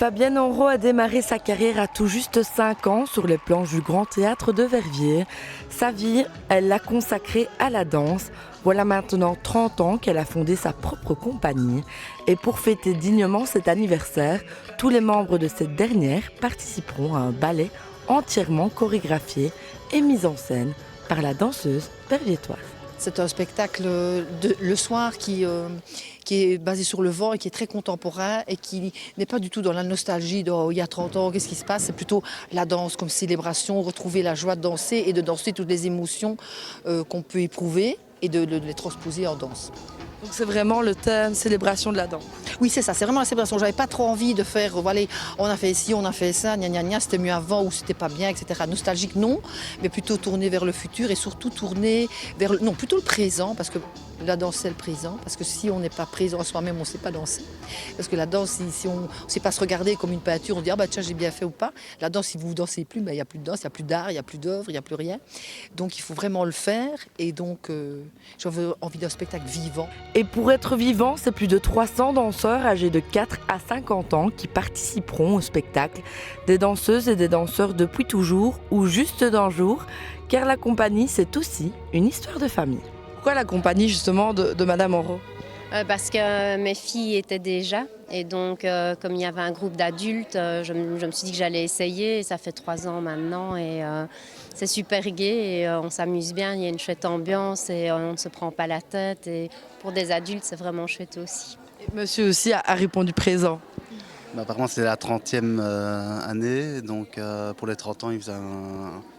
Fabienne Enro a démarré sa carrière à tout juste 5 ans sur les planches du Grand Théâtre de Verviers. Sa vie, elle l'a consacrée à la danse. Voilà maintenant 30 ans qu'elle a fondé sa propre compagnie. Et pour fêter dignement cet anniversaire, tous les membres de cette dernière participeront à un ballet entièrement chorégraphié et mis en scène par la danseuse verviétoise. C'est un spectacle le soir qui est basé sur le vent et qui est très contemporain et qui n'est pas du tout dans la nostalgie de il y a 30 ans, qu'est-ce qui se passe. C'est plutôt la danse comme célébration, retrouver la joie de danser et de danser toutes les émotions qu'on peut éprouver et de les transposer en danse. Donc c'est vraiment le thème célébration de la danse. Oui, c'est ça, c'est vraiment la célébration. J'avais pas trop envie de faire, voilà, on a fait ci, on a fait ça, gna gna gna, c'était mieux avant ou c'était pas bien, etc. Nostalgique, non, mais plutôt tourner vers le futur et surtout tourner vers, non, plutôt le présent, parce que la danse c'est le présent, parce que si on n'est pas présent à soi-même, on ne sait pas danser. Parce que la danse, si on ne sait pas se regarder comme une peinture, on dit ah bah tiens j'ai bien fait ou pas. La danse, si vous ne dansez plus, il n'y a plus de danse, il n'y a plus d'art, il n'y a plus d'œuvre, il n'y a plus rien. Donc il faut vraiment le faire et donc j'avais envie d'un spectacle vivant. Et pour être vivant, c'est plus de 300 danseurs âgés de 4 à 50 ans qui participeront au spectacle. Des danseuses et des danseurs depuis toujours ou juste d'un jour, car la compagnie, c'est aussi une histoire de famille. Pourquoi la compagnie justement de Madame Enro ? Parce que mes filles étaient déjà et donc comme il y avait un groupe d'adultes, je me suis dit que j'allais essayer. Et ça fait 3 ans maintenant et c'est super gai et on s'amuse bien, il y a une chouette ambiance et on ne se prend pas la tête et pour des adultes c'est vraiment chouette aussi. Et monsieur aussi a répondu présent. Par contre c'est la 30e année, donc pour les 30 ans il faisait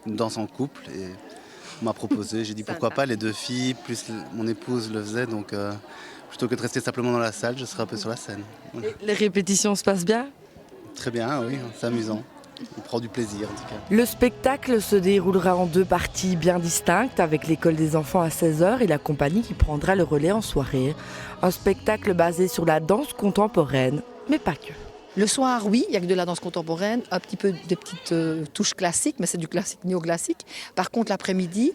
une danse en couple et on m'a proposé, j'ai dit pourquoi pas, les 2 filles plus mon épouse le faisaient, donc plutôt que de rester simplement dans la salle, je serai un peu sur la scène. Voilà. Et les répétitions se passent bien ? Très bien, oui, c'est amusant. On prend du plaisir en tout cas. Le spectacle se déroulera en 2 parties bien distinctes, avec l'école des enfants à 16h et la compagnie qui prendra le relais en soirée. Un spectacle basé sur la danse contemporaine, mais pas que. Le soir, oui, il n'y a que de la danse contemporaine, un petit peu des petites touches classiques, mais c'est du classique néoclassique. Par contre, l'après-midi,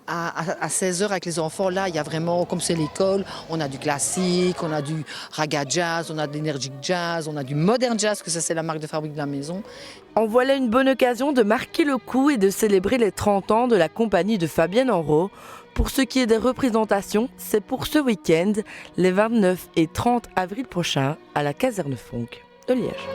à 16h avec les enfants, là, il y a vraiment, comme c'est l'école, on a du classique, on a du raga jazz, on a de l'énergique jazz, on a du modern jazz, que ça c'est la marque de fabrique de la maison. En voilà une bonne occasion de marquer le coup et de célébrer les 30 ans de la compagnie de Fabienne Enro. Pour ce qui est des représentations, c'est pour ce week-end, les 29 et 30 avril prochains, à la caserne Fonck de Liège.